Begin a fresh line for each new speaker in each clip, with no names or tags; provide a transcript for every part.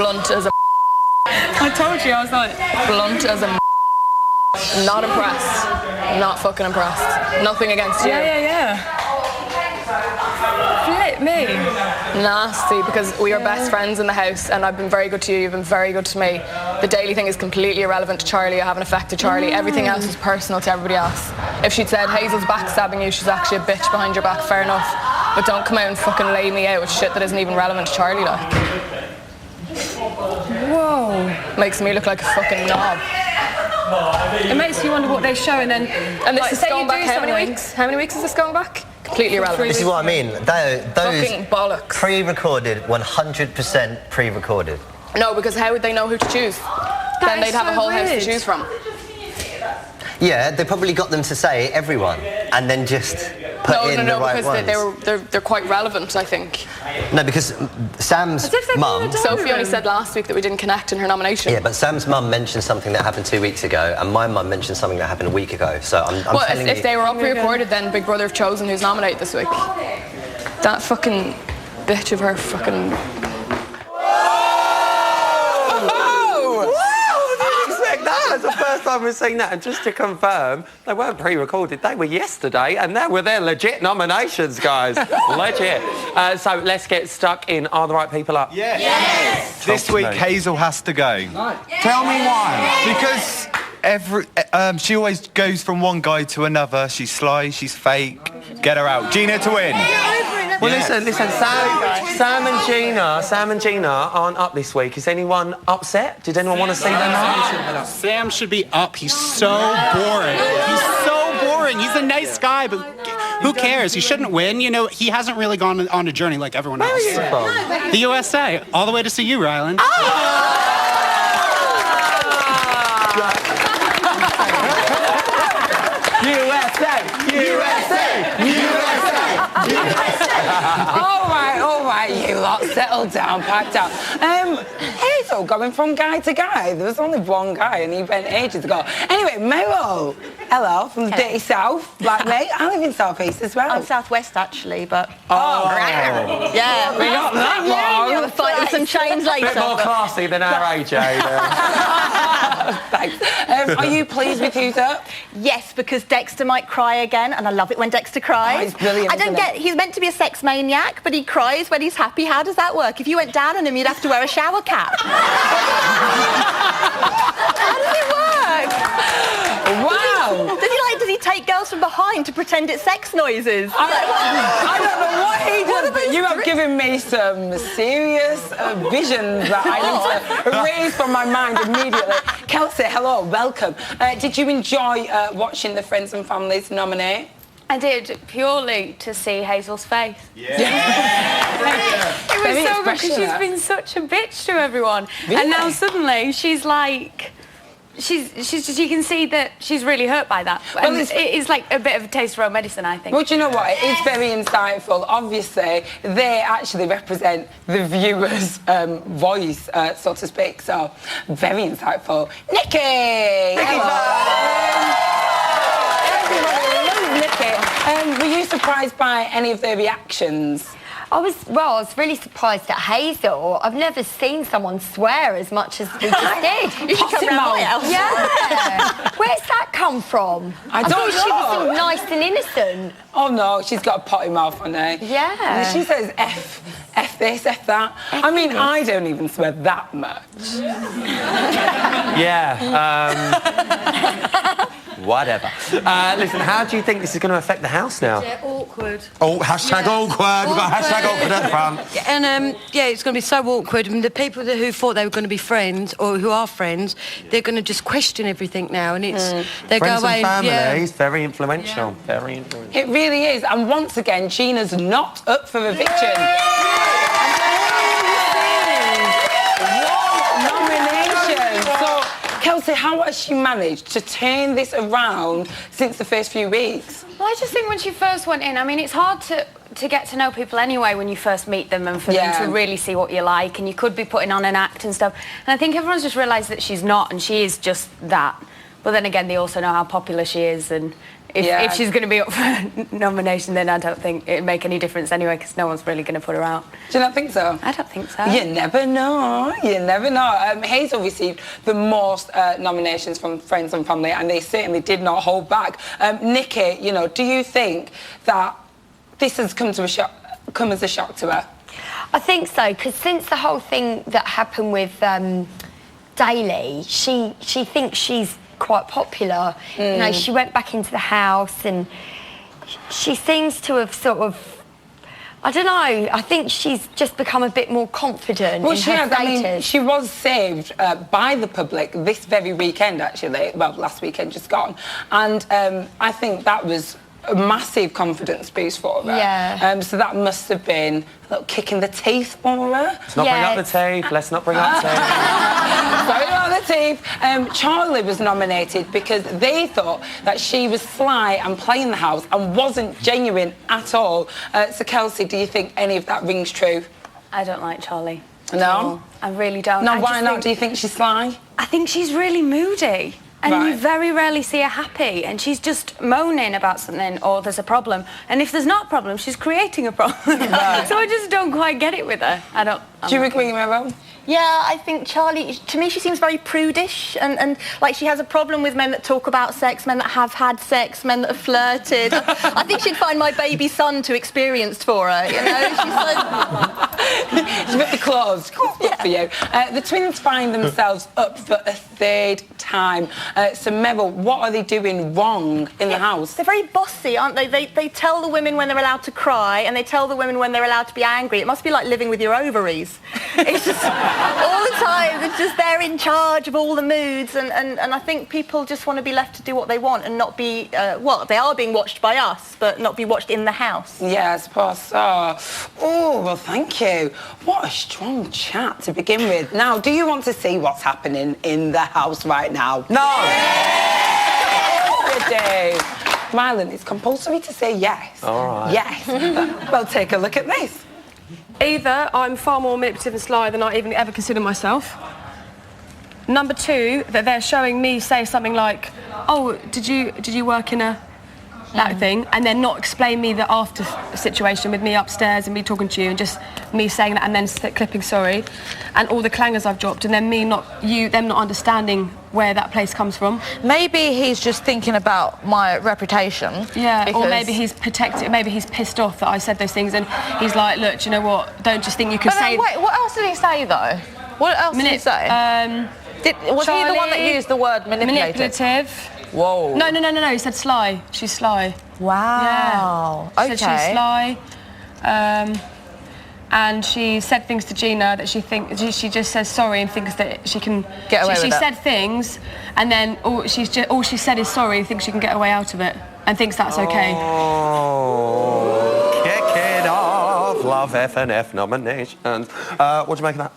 Blunt as a
I told you, I was like...
Blunt as a not impressed. Not fucking impressed. Nothing against you.
Yeah. Flip me.
Nasty, because we are best friends in the house and I've been very good to you, you've been very good to me. The daily thing is completely irrelevant to Charlie. I haven't affected Charlie. Everything else is personal to everybody else. If she'd said Hazel's backstabbing you, she's actually a bitch behind your back, fair enough. But don't come out and fucking lay me out with shit that isn't even relevant to Charlie, like.
Whoa.
Makes me look like a fucking knob.
It makes you wonder what they show and then...
And this
like,
is going back how many weeks? How many weeks is this going back? Completely irrelevant.
This is what I mean. Those
fucking bollocks.
Pre-recorded, 100% pre-recorded.
No, because how would they know who to choose? Then they'd have a whole house to choose from.
Yeah, they probably got them to say everyone and then just put in the right ones.
Because they're quite relevant, I think.
No, because Sam's mum...
Sophie only said last week that we didn't connect in her nomination.
Yeah, but Sam's mum mentioned something that happened 2 weeks ago and my mum mentioned something that happened a week ago. So I'm telling you...
If they were all pre-recorded, then Big Brother have chosen who's nominated this week. That fucking bitch of her fucking...
That's the first time we've seen that, and just to confirm, they weren't pre-recorded, they were yesterday, and they were their legit nominations, guys. Legit. So let's get stuck in Are the Right People Up?
Yes! This week, Hazel has to go.
Tell me why.
Because she always goes from one guy to another. She's sly, she's fake. Get her out. Gina to win.
Well, listen, Sam and Gina aren't up this week. Is anyone upset? Did anyone want to see them up?
Sam should be up. He's so boring. He's so boring. He's a nice guy, but who cares? He shouldn't win. You know, he hasn't really gone on a journey like everyone else.
Where are you from?
The USA. All the way to see you, Ryland.
All right, you lot, settle down, pipe down. Hazel, going from guy to guy. There was only one guy and he went ages ago. Anyway, Meryl, hello, from the dirty south, like me. I live in South East as well.
I'm Southwest, actually, but...
Yeah. We're not that long.
You're fighting some chains later.
A bit more classy than our AJ.
Thanks. Are you pleased with who's up?
Yes, because Dexter might cry again, and I love it when Dexter cries.
Oh, he's brilliant,
I don't get... He's meant to be a sex maniac, but he cries when he's happy. How does that work? If you went down on him, you'd have to wear a shower cap. How does it work?
Wow.
Does he take girls from behind to pretend it's sex noises?
I don't know what he does, but you have given me some serious visions that I need to erase from my mind immediately. Kelsey, hello, welcome. Did you enjoy watching the Friends and Families nominate?
I did, purely to see Hazel's face.
Yeah.
It was so good because she's been such a bitch to everyone.
Really?
And now suddenly she's like... you can see that she's really hurt by that.
Well,
and it's like a bit of a taste of her own medicine, I think.
Well, do you know what? It is very insightful. Obviously, they actually represent the viewer's voice, so to speak. So, very insightful. Nikki! Everybody loves Nikki. Were you surprised by any of their reactions?
I was really surprised at Hazel. I've never seen someone swear as much as we just did.
You should come round my house.
Yeah. Where's that come from?
I don't know.
She was nice and innocent.
Oh no, she's got a potty mouth on her.
Yeah.
She says F this, F that. I mean, I don't even swear that much.
Whatever. Listen, how do you think this is going to affect the house now?
Yeah, awkward.
Oh, hashtag awkward. We've got hashtag awkward at the front.
And, it's going to be so awkward. I mean, the people who thought they were going to be friends, or who are friends, they're going to just question everything now, and it's... They
Friends
go away
and family,
yeah.
very influential. Yeah. Very influential.
It really is. And once again, Gina's not up for eviction. One nomination. So, Kelsey, how has she managed to turn this around since the first few weeks?
Well, I just think when she first went in, I mean, it's hard to get to know people anyway when you first meet them and for them to really see what you like, and you could be putting on an act and stuff. And I think everyone's just realised that she's not, and she is just that. But then again, they also know how popular she is, and If she's going to be up for nomination, then I don't think it'd make any difference anyway, because no one's really going to put her out.
Do you not think so?
I don't think so.
You never know. You never know. Hazel received the most nominations from friends and family, and they certainly did not hold back. Nikki, you know, do you think that this has come as a shock to her?
I think so, because since the whole thing that happened with Daly, she thinks she's quite popular. You know, she went back into the house and she seems to have sort of, I don't know, I think she's just become a bit more confident in her status.
I mean, she was saved by the public this very weekend, actually. Well, last weekend just gone. And I think that was a massive confidence boost for her.
Yeah.
So that must have been a little kick in the teeth for her.
Let's not bring up the teeth. Let's not bring up the teeth.
Sorry about the teeth. Charlie was nominated because they thought that she was sly and playing the house and wasn't genuine at all. So, Kelsey, do you think any of that rings true?
I don't like Charlie.
No?
I really don't.
No, why not? Do you think she's sly?
I think she's really moody. And you very rarely see her happy, and she's just moaning about something, or there's a problem. And if there's not a problem, she's creating a problem. So I just don't quite get it with her.
Do you agree, Mero?
Yeah, I think Charlie, to me, she seems very prudish and like she has a problem with men that talk about sex, men that have had sex, men that have flirted. I think she'd find my baby son too experienced for her, you know?
She's a bit closed. Good for you. The twins find themselves up for a third time. So, Meryl, what are they doing wrong in the house?
They're very bossy, aren't they? They tell the women when they're allowed to cry and they tell the women when they're allowed to be angry. It must be like living with your ovaries. It's just all the time. They're in charge of all the moods and I think people just want to be left to do what they want and not be, they are being watched by us, but not be watched in the house.
Yeah, I suppose so. Oh, well, thank you. What a strong chat to begin with. Now, do you want to see what's happening in the house right now? No! Yes, you do. Rylan, it's compulsory to say yes.
All right.
Yes. Well, take a look at this.
Either I'm far more manipulative and sly than I even ever consider myself. Number two, that they're showing me say something like, oh, did you work in that thing, and then not explain me the after situation with me upstairs and me talking to you and just me saying that and then clipping sorry and all the clangers I've dropped and then them not understanding where that place comes from.
Maybe he's just thinking about my reputation.
Yeah, or maybe he's protected, maybe he's pissed off that I said those things and he's like, look, do you know what, don't just think you can say...
Wait, what else did he say though? What else did he say? Was he the one that used the word
manipulative?
Whoa.
No, he said sly. She's sly.
Wow.
Yeah. She said she's sly. And she said things to Gina that she just says sorry and thinks that she can
get away with it.
She said things and then all she said is sorry and thinks she can get away out of it and thinks that's okay.
Oh, kick it off. Love F&F nominations. What do you make of that?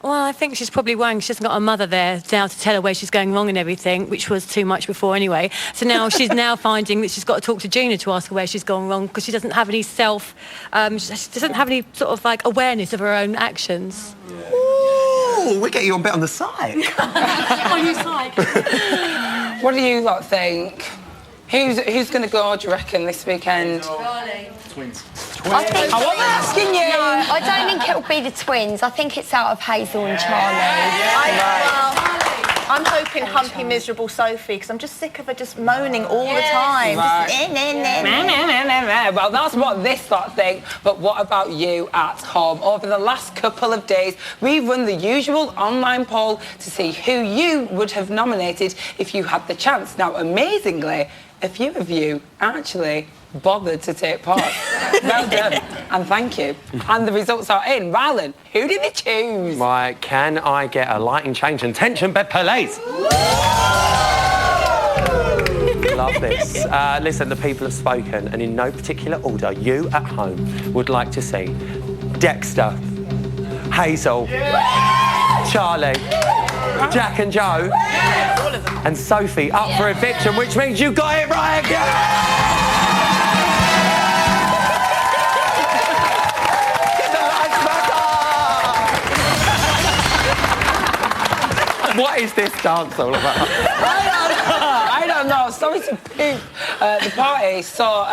Well, I think she's probably worrying she hasn't got her mother there now to tell her where she's going wrong and everything, which was too much before anyway. So now she's now finding that she's got to talk to Gina to ask her where she's gone wrong because she doesn't have any she doesn't have any sort of like awareness of her own actions.
Ooh, we're getting you a bit on the side.
On your side.
What do you lot think? Who's going to go, do you reckon, this weekend?
Twins.
I wasn't asking you.
No, I don't think it'll be the twins. I think it's out of Hazel and Charlie.
I'm hoping humpy, miserable Sophie, because I'm just sick of her just moaning all the time.
Right. Well, that's what this lot think. But what about you at home? Over the last couple of days, we've run the usual online poll to see who you would have nominated if you had the chance. Now, amazingly, a few of you actually bothered to take part. Well done, and thank you. And the results are in. Rylan, who did they choose?
Right, can I get a lighting change and tension bed, please? Love this. Listen, the people have spoken, and in no particular order, you at home would like to see Dexter, Hazel, Charlie, Jack and Joe, and Sophie up for eviction, which means you got it right again! What is this dance all about?
I don't No, sorry to poop the party. So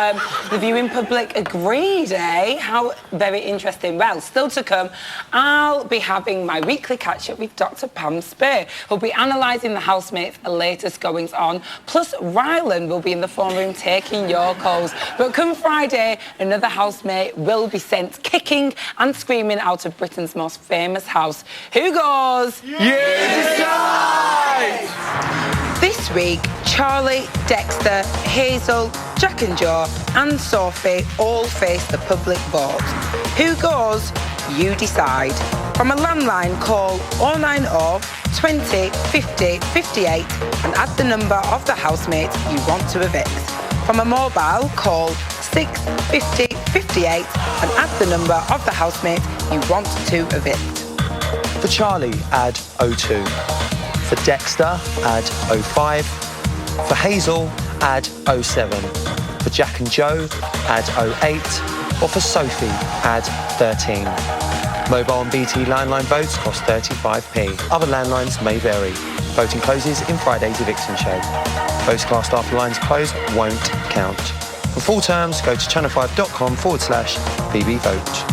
the viewing public agreed, eh? How very interesting. Well, still to come, I'll be having my weekly catch-up with Dr. Pam Spear, who'll be analysing the housemates' latest goings-on. Plus, Ryland will be in the phone room taking your calls. But come Friday, another housemate will be sent kicking and screaming out of Britain's most famous house. Who goes?
You decide!
This week, Charlie, Dexter, Hazel, Jack and Joe and Sophie all face the public vote. Who goes? You decide. From a landline, call 090 20 50 58 and add the number of the housemate you want to evict. From a mobile, call 650 58 and add the number of the housemate you want to evict.
For Charlie, add 02. For Dexter, add 05. For Hazel, add 07. For Jack and Joe, add 08. Or for Sophie, add 13. Mobile and BT landline votes cost 35p. Other landlines may vary. Voting closes in Friday's eviction show. Votes cast after lines close won't count. For full terms, go to channel5.com/BBVote.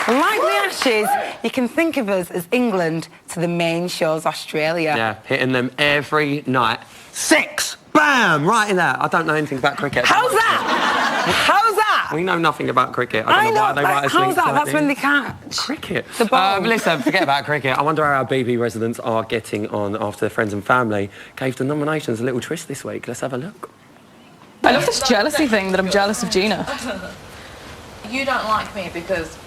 Like the Ashes, you can think of us as England to the main shows Australia.
Yeah, hitting them every night. 6! Bam! Right in there. I don't know anything about cricket.
How's that? How's that?
We know nothing about cricket. I don't know why they write us
how's
links
that?
like
That's
this.
when they catch
cricket.
the ball.
Listen, forget about cricket. I wonder how our BB residents are getting on after their friends and family gave the nominations a little twist this week. Let's have a look.
I love this jealousy thing that I'm jealous of Gina.
You don't like me because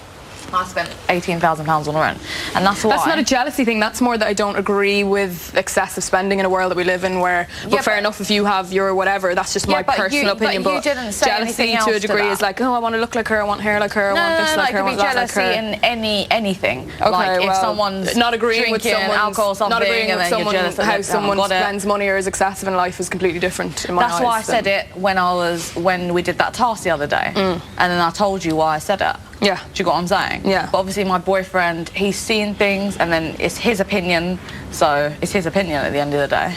I spent £18,000 on rent, and that's why.
That's not a jealousy thing. That's more that I don't agree with excessive spending in a world that we live in. Where, but fair enough, if you have your whatever, that's just my personal opinion.
But you didn't say
jealousy to a degree is like, oh, I want to look like her, I want hair like her, I want this like her, I want that like her.
It could be jealousy in anything.
Okay,
like
well,
if someone's
not agreeing with
drinking
someone's
alcohol or something,
not agreeing
and
with
then you're
someone
jealous
how someone spends
it.
money or is excessive in life is completely different in my eyes.
That's why I said it when we did that task the other day, and then I told you why I said it.
Yeah.
Do you get what I'm saying?
Yeah.
But obviously my boyfriend, he's seen things and then it's his opinion, so it's his opinion at the end of the day.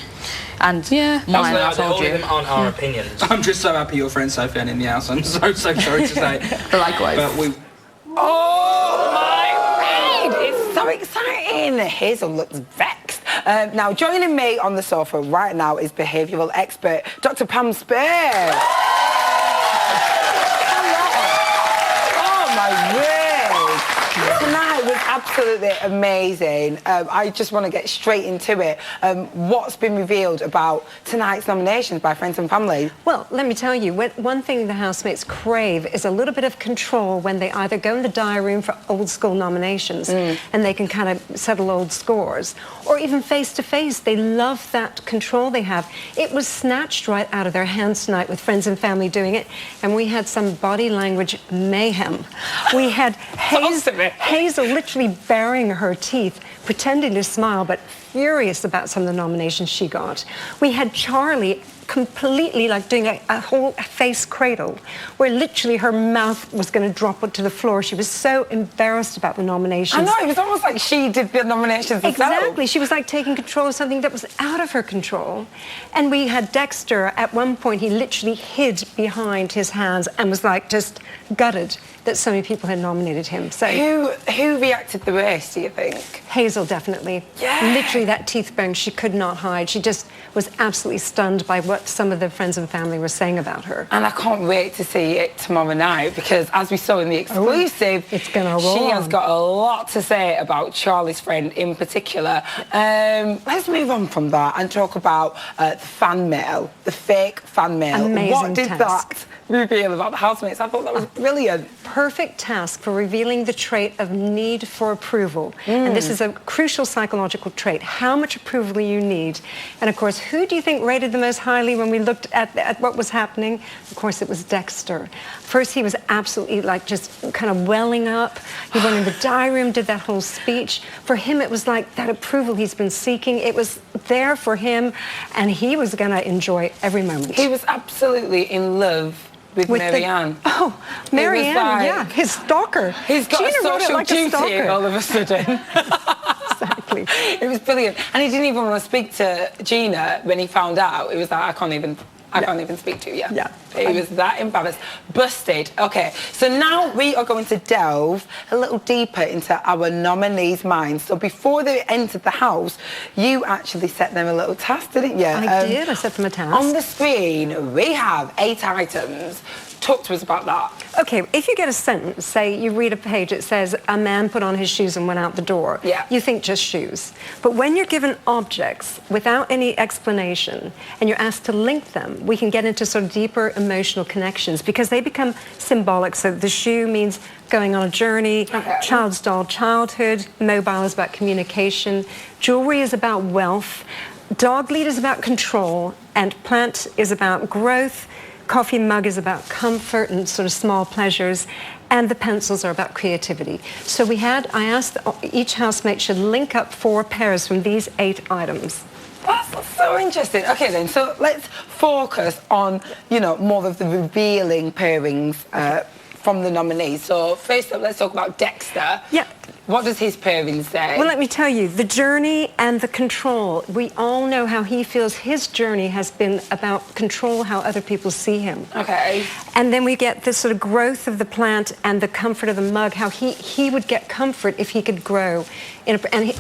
And mine, I told you.
Aren't our opinions. I'm just so happy your friend Sophie and in the house. I'm so sorry to say.
Likewise.
But we...
Oh, my God! It's so exciting. Hazel looks vexed. Now, joining me on the sofa right now is behavioural expert Dr. Pam Spear. Tonight was absolutely amazing. I just want to get straight into it. What's been revealed about tonight's nominations by friends and family?
Well, let me tell you, one thing the housemates crave is a little bit of control when they either go in the diary room for old school nominations and they can kind of settle old scores, or even face-to-face. They love that control they have. It was snatched right out of their hands tonight with friends and family doing it, and we had some body language mayhem. We had Hazel literally baring her teeth, pretending to smile, but furious about some of the nominations she got. We had Charlie completely like doing a whole face cradle, where literally her mouth was going to drop to the floor. She was so embarrassed about the nominations.
I know, it was almost like she did the nominations herself.
Exactly. She was like taking control of something that was out of her control. And we had Dexter, at one point, he literally hid behind his hands and was like just gutted that so many people had nominated him. So
who reacted the worst, do you think?
Hazel, definitely.
Yeah.
Literally that teeth bone she could not hide. She just was absolutely stunned by what some of the friends and family were saying about her.
And I can't wait to see it tomorrow night, because as we saw in the exclusive,
it's gonna roll
she
on.
has got a lot to say about Charlie's friend in particular. Let's move on from that and talk about the fan mail, the fake fan mail.
Amazing
What did
task.
that reveal about the housemates. I thought that was brilliant.
Perfect task for revealing the trait of need for approval. And this is a crucial psychological trait, how much approval you need. And of course, who do you think rated the most highly when we looked at what was happening? Of course, it was Dexter. First, he was absolutely like just kind of welling up. He went in the diary room, did that whole speech. For him, it was like that approval he's been seeking. It was there for him, and he was going to enjoy every moment.
He was absolutely in love with Marianne.
Marianne, yeah, his stalker.
He's got
Gina
a social
wrote it like
duty
a
all of a sudden.
Exactly.
It was brilliant. And he didn't even want to speak to Gina when he found out. It was like, I can't even speak to you. Yeah. He was that embarrassed. Busted. Okay, so now we are going to delve a little deeper into our nominees' minds. So before they entered the house, you actually set them a little task, didn't you?
I did. I set them a task.
On the screen, we have 8 items. Talk to us about that.
Okay, if you get a sentence, say you read a page, it says, a man put on his shoes and went out the door.
Yeah.
You think just shoes. But when you're given objects without any explanation and you're asked to link them, we can get into sort of deeper emotional connections because they become symbolic. So the shoe means going on a journey, child's doll, childhood, mobile is about communication, jewelry is about wealth, dog lead is about control, and plant is about growth. Coffee mug is about comfort and sort of small pleasures, and the pencils are about creativity. So I asked each housemate should link up 4 pairs from these 8 items.
That's so interesting. Okay then, so let's focus on, more of the revealing pairings from the nominees. So first up, let's talk about Dexter.
Yeah.
What does his pairing say?
Well, let me tell you, the journey and the control. We all know how he feels his journey has been about control, how other people see him.
Okay.
And then we get this sort of growth of the plant and the comfort of the mug, how he would get comfort if he could grow.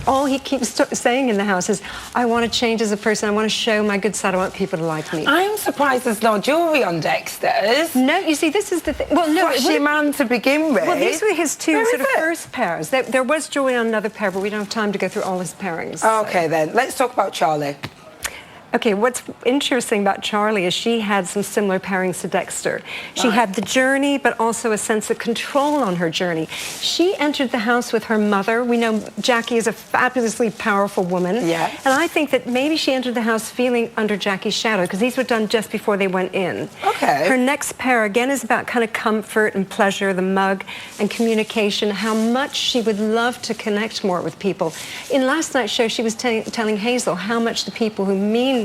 All he keeps saying in the house is, I want to change as a person. I want to show my good side. I want people to like me.
I'm surprised there's no jewellery on Dexter's.
No, you see, this is the thing. Well, no,
flashy man to begin with.
Well, these were his 2 sort of first pairs. There was jewelry on another pair, but we don't have time to go through all his pairings.
Okay, then. Let's talk about Charlie.
Okay, what's interesting about Charlie is she had some similar pairings to Dexter. She had the journey, but also a sense of control on her journey. She entered the house with her mother. We know Jackie is a fabulously powerful woman.
Yeah.
And I think that maybe she entered the house feeling under Jackie's shadow, because these were done just before they went in.
Okay.
Her next pair, again, is about kind of comfort and pleasure, the mug, and communication, how much she would love to connect more with people. In last night's show, she was telling Hazel how much the people who mean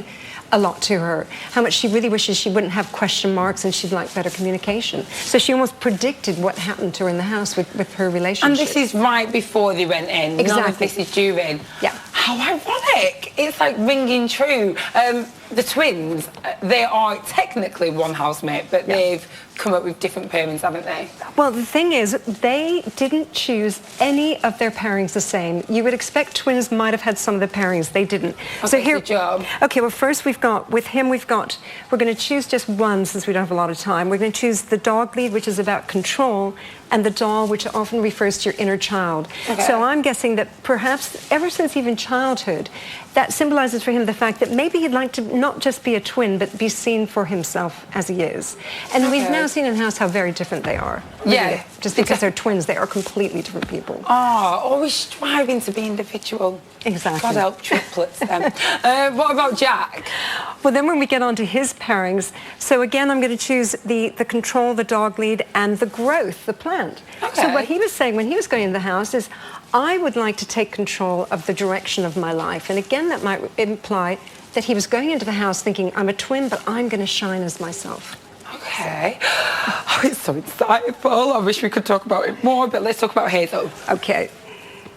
a lot to her, how much she really wishes she wouldn't have question marks and she'd like better communication. So she almost predicted what happened to her in the house with her relationship.
And this is right before they went in.
Exactly.
None of this is during.
Yeah.
How ironic. It's like ringing true. The twins, they are technically one housemate, but they've come up with different pairings, haven't they?
Well, the thing is, they didn't choose any of their pairings the same. You would expect twins might have had some of the pairings. They didn't.
Okay,
so here,
good job.
Okay, well, first we're going to choose just one since we don't have a lot of time. We're going to choose the dog lead, which is about control, and the doll, which often refers to your inner child.
Okay.
So I'm guessing that perhaps ever since even childhood, that symbolizes for him the fact that maybe he'd like to not just be a twin, but be seen for himself as he is. And we've now seen in the house how very different they are.
Yeah.
Just because they're twins, they are completely different people.
Oh, always striving to be individual.
Exactly.
God help triplets then. What about Jack?
Well, then when we get on to his pairings, so again, I'm going to choose the control, the dog lead, and the growth, the plant.
Okay.
So what he was saying when he was going in the house is, I would like to take control of the direction of my life. And again, that might imply that he was going into the house thinking, I'm a twin, but I'm going to shine as myself.
Okay. Oh, it's so insightful. I wish we could talk about it more, but let's talk about Hazel.
Okay.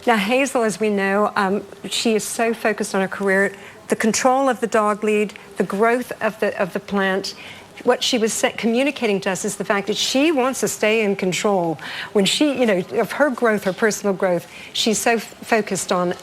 Now, Hazel, as we know, she is so focused on her career, the control of the dog lead, the growth of the plant. What she was communicating to us is the fact that she wants to stay in control. When she, of her growth, her personal growth, she's so focused on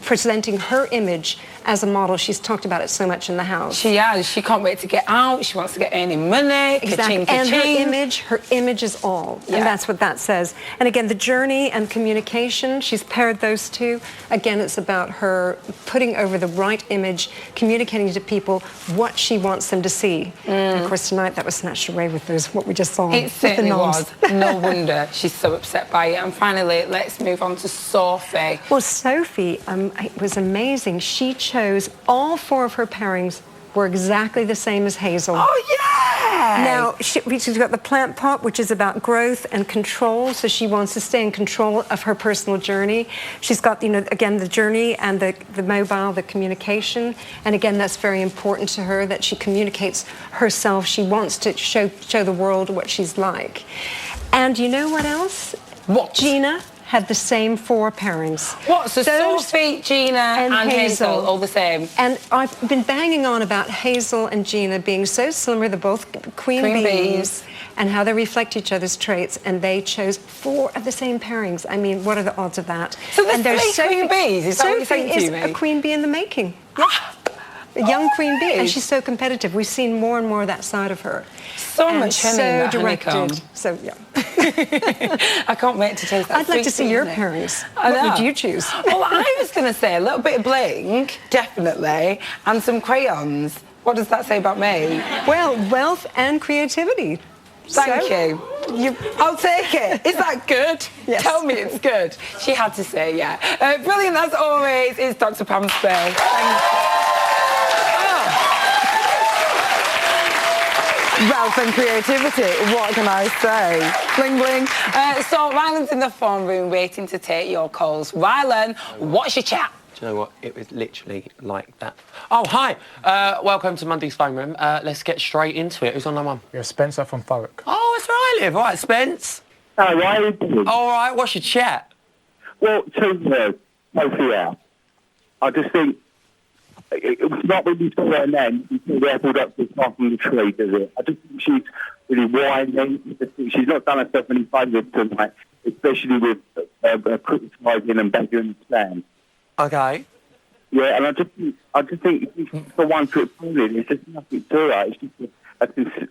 presenting her image as a model. She's talked about it so much in the house.
She has. She can't wait to get out. She wants to get earning money.
Exactly.
Ka-ching, ka-ching.
Her image is all.
Yeah.
And that's what that says. And again, the journey and communication, she's paired those two. Again, it's about her putting over the right image, communicating to people what she wants them to see. And of course, tonight that was snatched away with those, what we just saw.
It
with the
certainly
noms.
was. No wonder she's so upset by it. And finally, let's move on to Sophie.
Well, Sophie, it was amazing. She chose all 4 of her pairings were exactly the same as Hazel.
Oh, yeah!
Now, she's got the plant pot, which is about growth and control, so she wants to stay in control of her personal journey. She's got, again, the journey and the mobile, the communication, and again, that's very important to her, that she communicates herself. She wants to show the world what she's like. And you know what else?
What?
Gina had the same 4 pairings.
What? So Sophie, Gina and Hazel, all the same?
And I've been banging on about Hazel and Gina being so similar. They're both queen bees, and how they reflect each other's traits, and they chose 4 of the same pairings. I mean, what are the odds of that?
So there's 3 queen bees? Is that what you're saying to me?
Sophie is a queen bee in the making. Yeah. A young queen bee, and she's so competitive. We've seen more and more of that side of her.
So much honey in that honeycomb.
So, yeah.
I can't wait to taste that.
I'd like to see your pairings.
What
would you choose?
Well, I was going to say a little bit of bling, definitely, and some crayons. What does that say about me?
Well, wealth and creativity.
Thank you. I'll take it. Is that good?
Yes.
Tell me it's good. She had to say, yeah. Brilliant as always is Dr. Pam Spill. Thank you. Wealth and creativity, what can I say? Bling, bling. So Ryland's in the phone room waiting to take your calls. Ryland, what's your chat?
Do you know what? It was literally like that. Oh, hi. Welcome to Monday's phone room. Let's get straight into it. Who's on line 1?
Yeah, Spencer from Thurrock.
Oh, that's where I live. All right, Spence.
Hi, why are you doing?
All right, what's your chat?
Well, 2 words. Sophia. I just think it was not really saw her then until they pulled up to the top of the tree, does it? I just think she's really whiny. She's not done herself any favours tonight, especially with criticising and begging the stand.
Okay.
Yeah, and I just think if she's the one to applaud, it's just nothing to her. It's just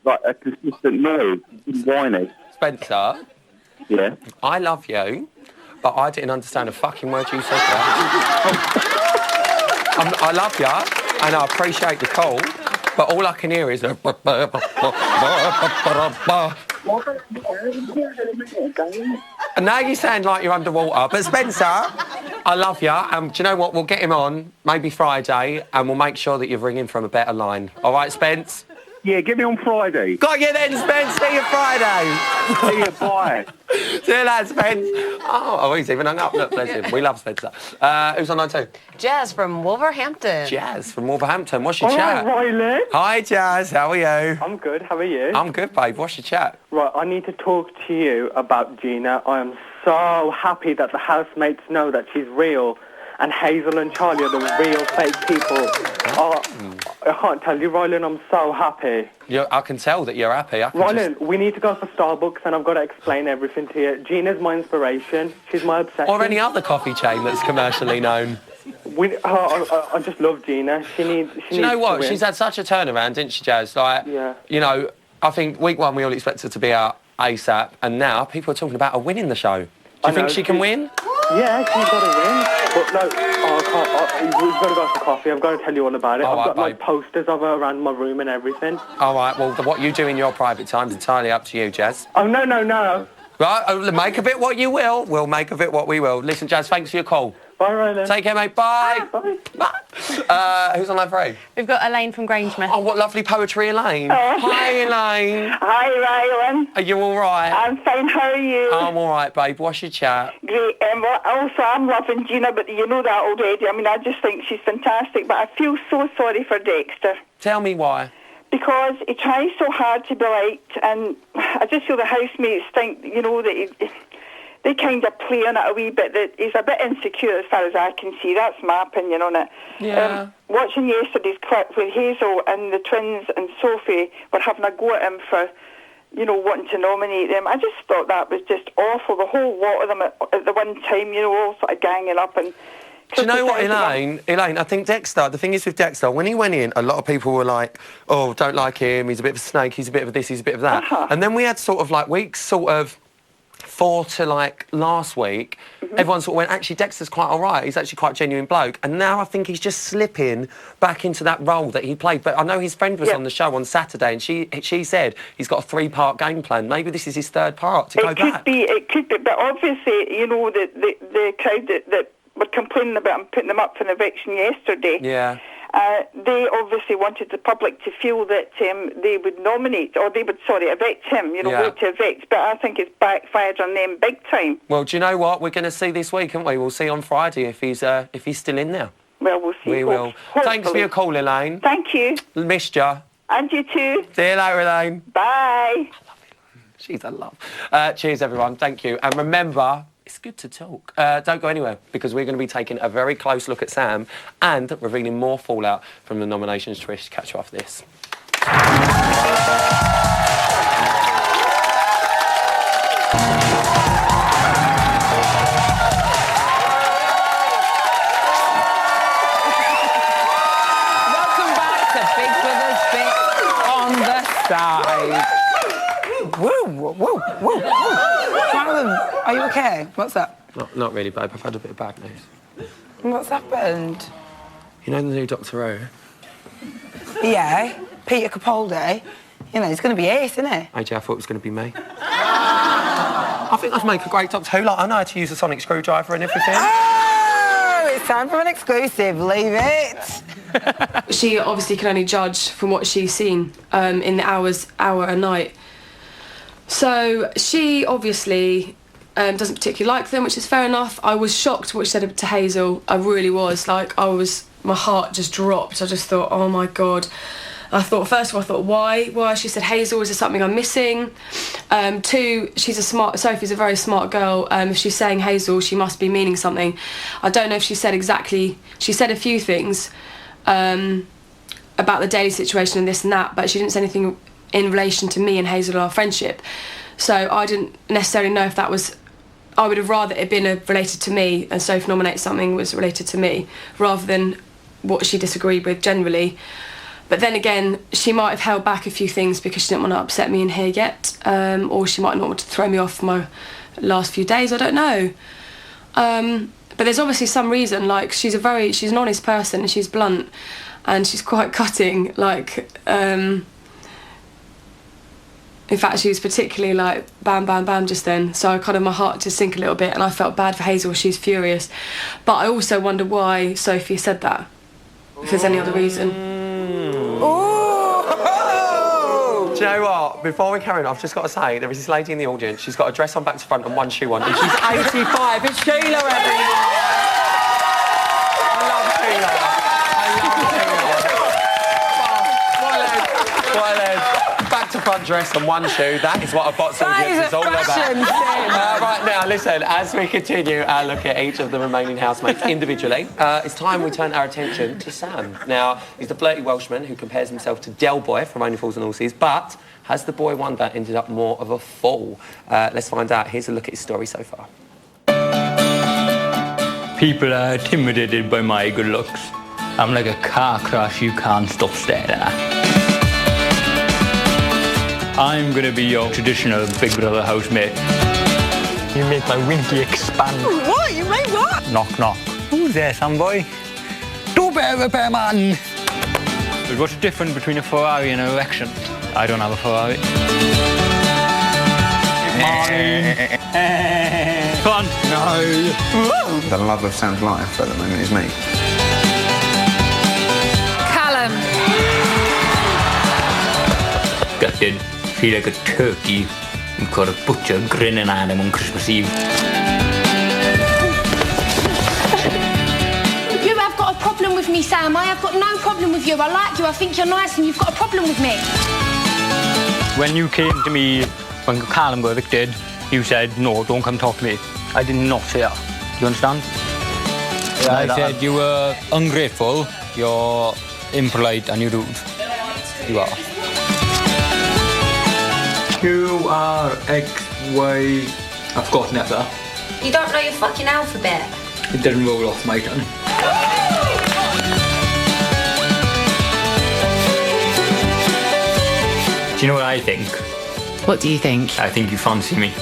a consistent noise. It's whiny.
Spencer.
Yeah.
I love you, but I didn't understand a fucking word you said there. I love you, and I appreciate the call, but all I can hear is... And now you sound like you're underwater. But Spencer, I love you, and do you know what? We'll get him on, maybe Friday, and we'll make sure that you're ringing from a better line. All right, Spence?
Yeah, get me on Friday.
Got you then, Spence. See you Friday.
See you, bye.
See you later, Spence. Oh, he's even hung up. Look, bless him. We love Spencer. Who's on line 2?
Jazz from Wolverhampton.
Jazz from Wolverhampton. What's your
All
chat?
right, Ryland.
Hi, Jazz. How are you?
I'm good. How are you?
I'm good, babe. What's your chat?
Right, I need to talk to you about Gina. I am so happy that the housemates know that she's real, and Hazel and Charlie are the real fake people. I can't tell you, Ryland, I'm so happy.
I can tell that you're happy.
Ryland, we need to go for Starbucks, and I've got to explain everything to you. Gina's my inspiration. She's my obsession.
Or any other coffee chain that's commercially known.
I just love Gina. She needs.
Do you know what? She's had such a turnaround, didn't she, Jazz? Like,
yeah.
You know, I think week 1 we all expected to be out ASAP, and now people are talking about her winning the show. Do you think she can win?
Yeah, she's got to win. But no, I can't. We've got to go for coffee. I've got to tell you all about it. I've got like posters of her around my room and everything.
All right, well, what you do in your private time is entirely up to you, Jazz.
Oh, no.
Right, make of it what you will. We'll make of it what we will. Listen, Jazz, thanks for your call.
Bye, Ryland.
Take care, mate. Bye.
Bye.
Who's on line 3?
We've got Elaine from Grangemouth.
Oh, what lovely poetry, Elaine. Hi, Elaine.
Hi, Ryland.
Are you all right?
I'm fine. How are you?
I'm all right, babe. What's your chat?
Great. Also, I'm loving Gina, but you know that already. I mean, I just think she's fantastic, but I feel so sorry for Dexter.
Tell me why.
Because he tries so hard to be liked, and I just feel the housemates think, you know, that they kind of play on it a wee bit, that he's a bit insecure as far as I can see. That's my opinion on it.
Yeah.
Watching yesterday's clip with Hazel and the twins and Sophie were having a go at him for, you know, wanting to nominate them, I just thought that was just awful. The whole lot of them at the one time, you know, all sort of ganging up and
Do you know what, Elaine? Elaine, I think Dexter, the thing is with Dexter, when he went in, a lot of people were like, oh, don't like him, he's a bit of a snake, he's a bit of this, he's a bit of that. And then we had sort of like weeks sort of 4 to like last week, everyone sort of went, actually, Dexter's quite all right. He's actually quite a genuine bloke. And now I think he's just slipping back into that role that he played. But I know his friend was on the show on Saturday and she said he's got a 3-part game plan. Maybe this is his 3rd part to go back.
It could be. But obviously, you know, the crowd that were complaining about him putting them up for an eviction yesterday.
Yeah.
They obviously wanted the public to feel that they would nominate, or they would, evict him, vote to evict. But I think it's backfired on them big time.
Well, do you know what? We're going to see this week, aren't we? We'll see on Friday if he's still in there.
Well, we'll see.
We will.
Hopefully.
Thanks for your call, Elaine.
Thank you.
Missed ya.
And you too.
See you later, Elaine.
Bye.
She's a love. Cheers, everyone. Thank you. And remember, it's good to talk. Don't go anywhere, because we're going to be taking a very close look at Sam and revealing more fallout from the nominations. Trish, catch you after this.
Welcome back to Big Brother's Bit on the Side. Whoa, whoa, whoa, whoa. Callum, are you okay? What's up?
Not really, babe. I've had a bit of bad news.
What's happened?
You know the new Doctor Who?
Yeah, Peter Capaldi. You know, he's going to be ace, isn't he?
AJ, I thought it was going to be me. I think I'd make a great Doctor Who. Like, I know how to use a sonic screwdriver and everything.
Oh, it's time for an exclusive. Leave it.
She obviously can only judge from what she's seen in the hour a night. So she obviously doesn't particularly like them, which is fair enough. I was shocked what she said to Hazel. I really was. Like, my heart just dropped. I just thought, oh my God. First of all, why? She said, Hazel, is there something I'm missing? 2, Sophie's a very smart girl. If she's saying Hazel, she must be meaning something. I don't know if she said a few things about the daily situation and this and that, but she didn't say anything in relation to me and Hazel and our friendship. So I didn't necessarily know if that was... I would have rather it been related to me, and Sophie nominated something was related to me, rather than what she disagreed with generally. But then again, she might have held back a few things because she didn't want to upset me in here yet, or she might not want to throw me off my last few days, I don't know. But there's obviously some reason. Like, she's an honest person, and she's blunt, and she's quite cutting, like... In fact, she was particularly like bam, bam, bam just then. So my heart just sank a little bit, and I felt bad for Hazel. She's furious. But I also wonder why Sophie said that. If there's any other reason.
Do you know what? Before we carry on, I've just got to say, there is this lady in the audience. She's got a dress on back to front and one shoe on. And she's 85. It's Sheila, everyone. I love Sheila. What a leg. Back to front dress and one shoe. That is what a box audience is all about. Right now, listen, as we continue our look at each of the remaining housemates individually, it's time we turn our attention to Sam. Now, he's the flirty Welshman who compares himself to Del Boy from Only Fools and Horses, but has the boy wonder ended up more of a fool? Let's find out. Here's a look at his story so far.
People are intimidated by my good looks. I'm like a car crash you can't stop staring at. I'm going to be your traditional Big Brother housemate. You make my winky expand.
What? You made what?
Knock, knock. Who's there, some boy? Doorbell repairman! But what's the difference between a Ferrari and an erection? I don't have a Ferrari. Come on.
No. The love of Sam's life at the moment is me.
Callum.
Gutted. Feel like a turkey. You've got a butcher grinning at him on Christmas Eve.
You have got a problem with me, Sam. I have got no problem with you. I like you. I think you're nice, and you've got a problem with me.
When you came to me when Callum got evicted, you said, no, don't come talk to me. I did not say that. Do you understand? Yeah, I said you were ungrateful, you're impolite, and you're rude. You are. Q, R, X, Y... I've got never.
You don't know your fucking alphabet.
It didn't roll off my tongue.
Do you know what I think?
What do you think?
I think you fancy me.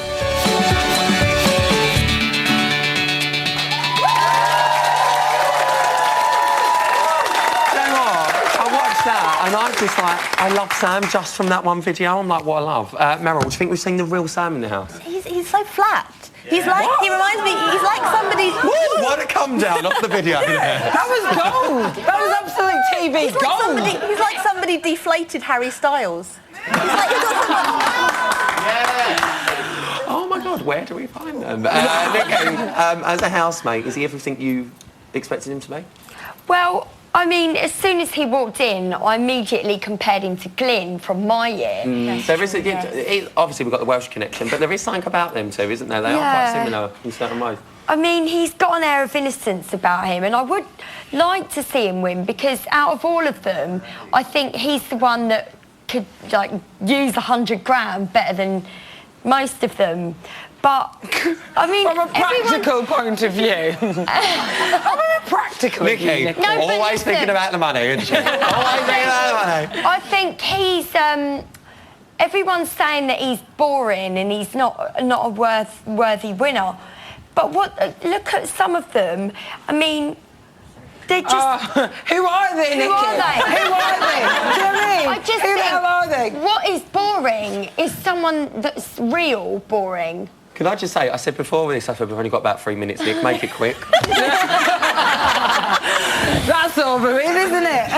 And I'm just like, I love Sam just from that one video. I'm like, what a love. Meryl, do you think we've seen the real Sam in the house?
He's so flat. He's like, he reminds me, he's like somebody...
Woo, what a come down off the video there.
That was gold. That was absolute TV gold.
He's like somebody deflated Harry Styles. He's like,
Oh my God, where do we find them? Nikki, as a housemate, is he everything you expected him to be?
Well, I mean, as soon as he walked in, I immediately compared him to Glyn from my year.
There is obviously we've got the Welsh connection, but there is something about them too, isn't there? They are quite similar in certain ways.
I mean, he's got an air of innocence about him, and I would like to see him win because out of all of them, I think he's the one that could like use 100 grand better than most of them. But I mean,
from a practical point of view. Practical.
Nikki, always thinking about the money, isn't she? Always thinking about the money.
I think he's. Everyone's saying that he's boring and he's not a worthy winner. But look at some of them. I mean, they're just.
Who are they, Nikki?
Who are they?
Who are they? Do you know what I mean?
I just
Who the hell are they?
What is boring is someone that's real boring.
Can I just say, I said before this, I said we've only got about 3 minutes, Nick, make it quick.
That's over it, isn't it?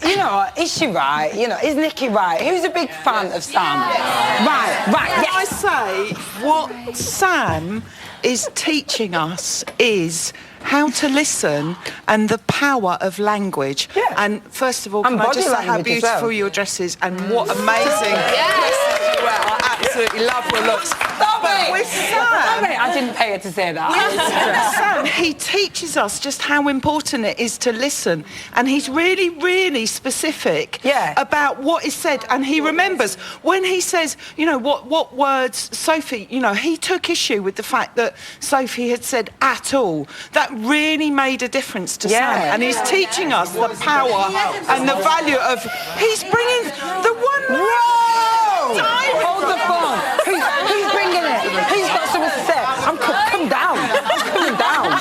You know, is she right? You know, is Nikki right? Who's a big fan of Sam? Right,
Can
yes.
I say, what Sam is teaching us is how to listen and the power of language. Yeah. And first of all, can I just say how beautiful your dress is and what amazing dresses you wear. I absolutely love your looks.
Stop it!
With Sam,
I didn't pay her to say that.
Sam, he teaches us just how important it is to listen, and he's really, really specific about what is said, and he remembers when he says, you know, what words Sophie, you know, he took issue with the fact that Sophie had said at all. That really made a difference to Sam, and he's teaching us the power and the value of. He's bringing the one.
Whoa! Hold the phone. Who's bringing it? Who's got something to say? Come down. I'm coming down.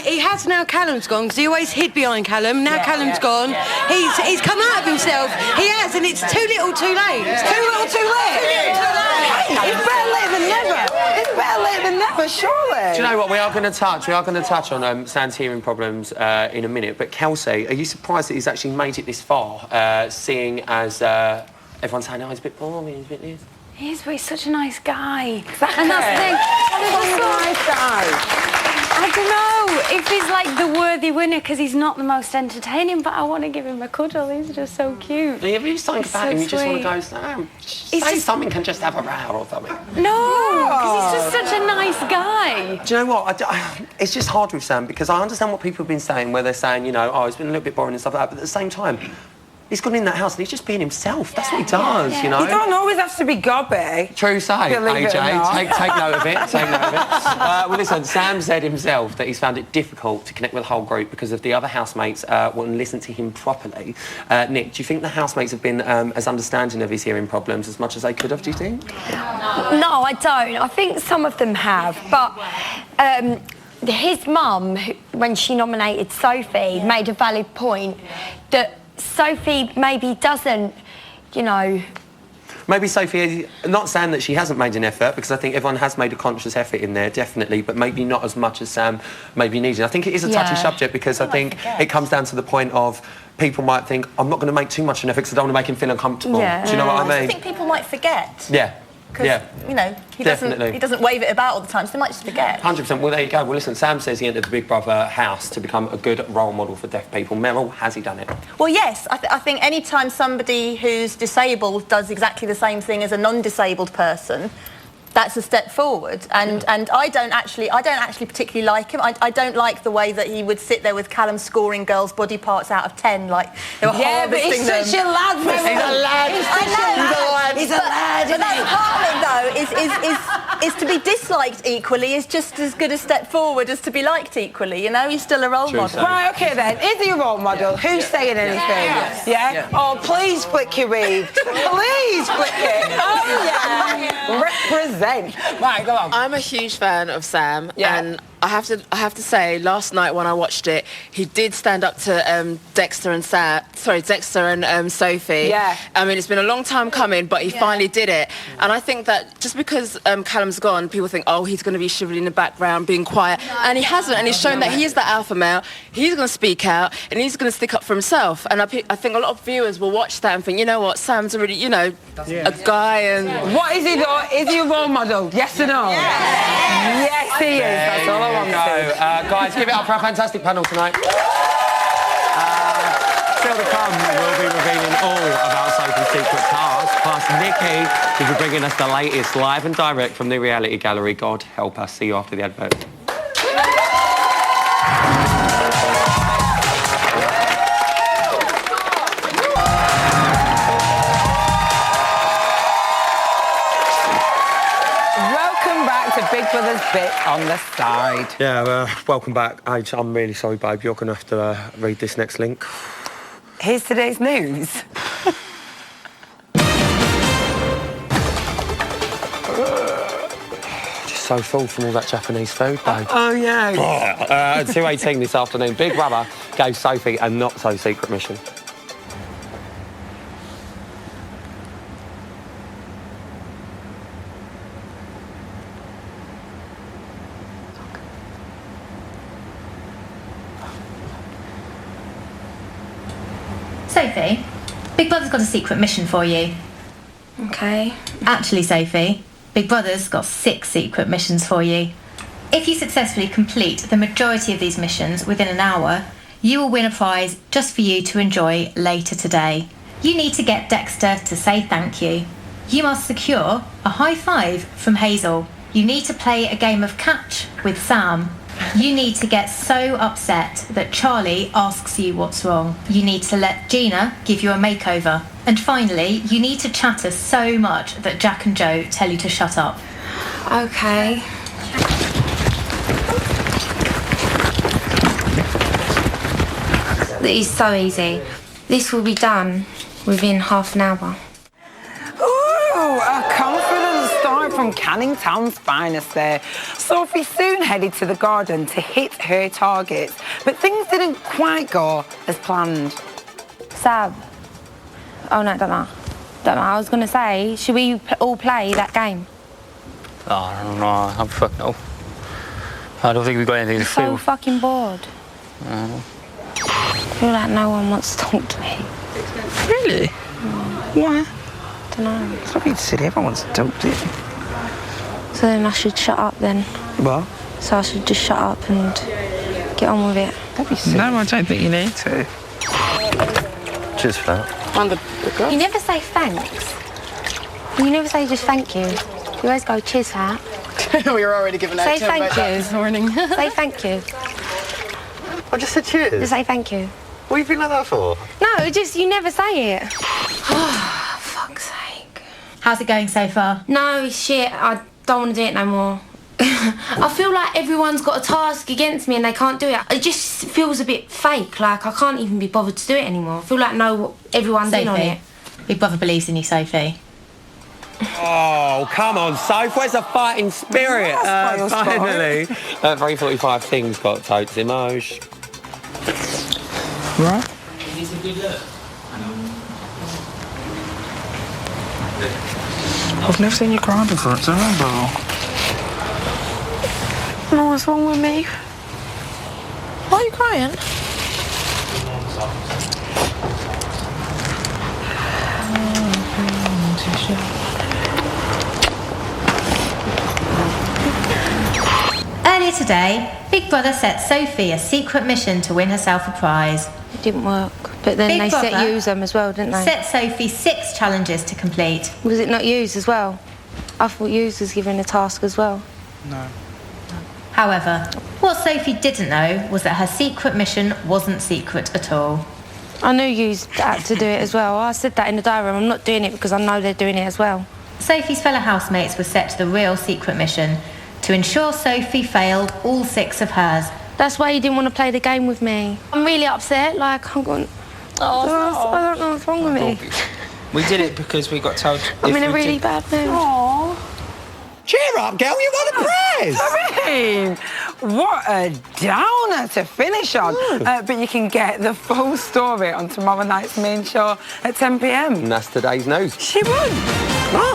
He has now. Callum's gone because he always hid behind Callum. Now Callum's gone. He's come out of himself. He has, and it's too little, too late.
It's too little, too late. It's better late than never. It's better late than never, surely.
Do you know what? We are going to touch on Sam's hearing problems in a minute. But Kelsey, are you surprised that he's actually made it this far, seeing as everyone's saying, oh, he's a bit boring, he's a bit this?
He is, but he's such a nice guy.
Exactly.
And that's the thing.
He's a nice guy.
I don't know if he's like the worthy winner because he's not the most entertaining, but I want to give him a cuddle. He's just so cute.
If you think
He's
about
so
him, you just want to
sweet.
go, Sam, say something and just have a row or something.
No, because he's just such a nice guy.
Do you know what? It's just hard with Sam because I understand what people have been saying where they're saying, you know, oh, it's been a little bit boring and stuff like that, but at the same time, he's gone in that house and he's just being himself. That's what he does, you know.
You don't always have to be gobby.
True say,
Believe it or
AJ.
not.
Take note of it. Take note of it. Well, listen, Sam said himself that he's found it difficult to connect with the whole group because of the other housemates wouldn't listen to him properly. Nick, do you think the housemates have been as understanding of his hearing problems as much as they could have, do you think?
No, I don't. I think some of them have, but his mum, when she nominated Sophie, made a valid point that Sophie maybe doesn't, you know...
Maybe Sophie, not saying that she hasn't made an effort, because I think everyone has made a conscious effort in there, definitely, but maybe not as much as Sam maybe needed. I think it is a touchy subject because I think it comes down to the point of people might think, I'm not going to make too much an effort because I don't want to make him feel uncomfortable.
Yeah.
Do you know what I mean?
I think people might forget.
Yeah.
Because, you know, he doesn't wave it about all the time, so they might just forget.
100%. Well, there you go. Well, listen, Sam says he entered the Big Brother house to become a good role model for deaf people. Meryl, has he done it?
Well, yes. I think any time somebody who's disabled does exactly the same thing as a non-disabled person, that's a step forward. And I don't actually particularly like him. I don't like the way that he would sit there with Callum scoring girls' body parts out of 10, like they were harvesting them.
He's such a lad, Meryl.
He's a lad.
He's a lad.
But that's part of it, though, is is to be disliked equally is just as good a step forward as to be liked equally, you know? He's still a role model.
Right, OK then. Is he a role model? Who's saying anything? Yeah? Oh, please flick your weave. Please flick it. Oh, yeah. Represent. Right, go on.
I'm a huge fan of Sam, and I have to say, last night when I watched it, he did stand up to Dexter and Sophie.
Yeah.
I mean, it's been a long time coming, but he finally did it. And I think that just because Callum's gone, people think, oh, he's going to be shivering in the background, being quiet, and he hasn't. And he's shown that he is the alpha male. He's going to speak out, and he's going to stick up for himself. And I think a lot of viewers will watch that and think, you know what, Sam's a really, you know, a guy. And
what is he though? Is he a role model? Yes or no? Yes, he is. That's all I want to say.
Guys, give it up for our fantastic panel tonight. Still to come, we'll be revealing all about Sophie's secret task. Plus, Nikki will be bringing us the latest live and direct from the reality gallery. God help us. See you after the advert.
Big Brother's bit on the side.
Yeah, welcome back. I'm really sorry, babe. You're going to have to read this next link.
Here's today's news.
Just so full from all that Japanese food, babe.
Oh, yeah.
At 2:18 this afternoon, Big Brother gave Sophie a not-so-secret mission.
Sophie, Big Brother's got a secret mission for you.
Okay.
Actually, Sophie, Big Brother's got 6 secret missions for you. If you successfully complete the majority of these missions within an hour, you will win a prize just for you to enjoy later today. You need to get Dexter to say thank you. You must secure a high five from Hazel. You need to play a game of catch with Sam. You need to get so upset that Charlie asks you what's wrong. You need to let Gina give you a makeover. And finally, you need to chatter so much that Jack and Joe tell you to shut up.
Okay. It is so easy. This will be done within half an hour.
Ooh, a confident start from Canning Town's finest there. Sophie soon headed to the garden to hit her targets, but things didn't quite go as planned.
Sab. Oh, no, don't know. I was going to say, should we all play that game?
Oh, I don't know. I'm fuck no. I don't think we've got anything to do.
I'm so fucking bored. I feel like no one wants to talk to me.
Really? Why?
Don't know.
It's not being silly. Everyone wants to talk to you.
So then I should shut up then.
What?
So I should just shut up and get on with it.
Don't be silly. No, I don't think you need to.
Cheers for that.
You never say thanks. You never say just thank you. You always go cheers for that.
We were already giving out
Say
to him about
thank
that
you.
this morning.
Say thank you.
I just said cheers.
Just say thank you.
What are you feeling like that for?
No, just you never say it.
Fuck's sake. How's it going so far?
No, shit. I don't want to do it no more. I feel like everyone's got a task against me and they can't do it. It just feels a bit fake. Like I can't even be bothered to do it anymore. I feel like everyone's in on it.
Big Brother believes in you, Sophie.
Oh, come on, Soph, where's the fighting spirit? Finally. 3:45, things got totes emotion.
Right.
It's a good look.
I've never seen you cry before. It's horrible.
No, what's wrong with me?
Why are you crying?
Earlier today, Big Brother set Sophie a secret mission to win herself a prize.
It didn't work. But then
Big
they
Brother
set yous them as well, didn't they?
Set Sophie 6 challenges to complete.
Was it not yous as well? I thought yous was given a task as well.
No.
However, what Sophie didn't know was that her secret mission wasn't secret at all.
I knew yous had to do it as well. I said that in the diary room. I'm not doing it because I know they're doing it as well.
Sophie's fellow housemates were set to the real secret mission to ensure Sophie failed all 6 of hers.
That's why you didn't want to play the game with me. I'm really upset. Like, I'm going... Oh, I don't know what's wrong with me.
We did it because we got told...
I'm in a really bad mood.
Aww.
Cheer up, girl, you won a prize!
I mean, what a downer to finish on. But you can get the full story on tomorrow night's main show at 10 p.m.
And that's today's news.
She won.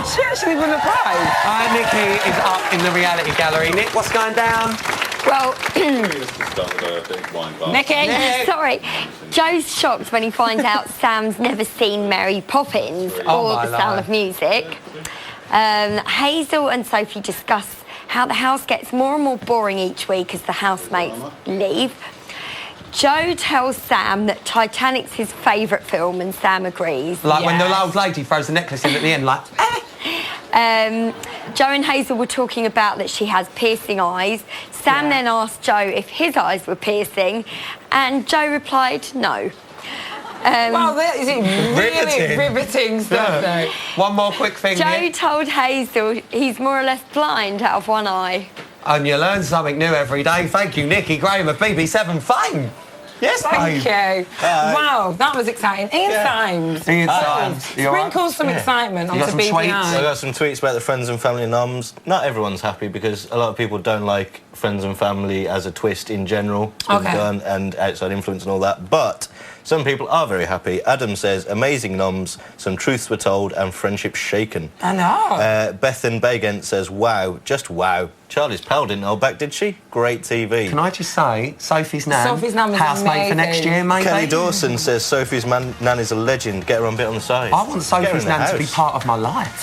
She actually won a prize.
Nikki is up in the reality gallery. Nick, what's going down?
Well,
Nikki.
Sorry. Joe's shocked when he finds out Sam's never seen Mary Poppins or The Sound of Music. Hazel and Sophie discuss how the house gets more and more boring each week as the housemates leave. Joe tells Sam that Titanic's his favourite film, and Sam agrees.
Like when the old lady throws the necklace in at the end, like...
Joe and Hazel were talking about that she has piercing eyes. Sam then asked Joe if his eyes were piercing, and Joe replied no.
Well, that is really riveting stuff, though.
One more quick thing,
Joe
Nick.
told Hazel he's more or less blind out of one eye.
And you learn something new every day. Thank you, Nikki Graham of BBC7 fame. Yes,
Thank you. Wow, that was exciting. Ian Symes.
Ian Symes.
Sprinkle some excitement onto BBI.
I got some tweets about the friends and family noms. Not everyone's happy because a lot of people don't like friends and family as a twist in general. It's been done, and outside influence and all that. But some people are very happy. Adam says, amazing noms, some truths were told and friendships shaken.
I know.
Bethan Begent says, wow, just wow. Charlie's pal didn't hold back, did she? Great TV.
Can I just say, Sophie's nan
is
housemate for next year, maybe?
Kelly Dawson says Sophie's nan is a legend. Get her on bit on the side.
I want Sophie's nan to be part of my life.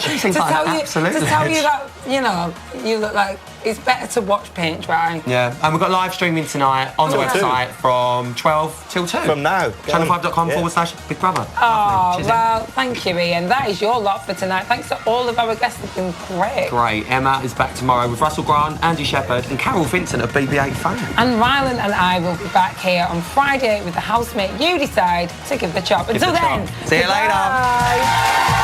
She seems like an absolute
To tell you
legend.
that, you know, you look like... It's better to watch paint dry.
Yeah, and we've got live streaming tonight on the
Till
website from 12 till 2.
From now.
Channel5.com/Big Brother.
Oh, well, thank you, Ian. That is your lot for tonight. Thanks to all of our guests. They've been great.
Great. Emma is back tomorrow with Russell Grant, Andy Shepherd and Carol Vincent of BB8 fame.
And Rylan and I will be back here on Friday with the housemate you decide to give the chop. Until then,
See you later.
Bye.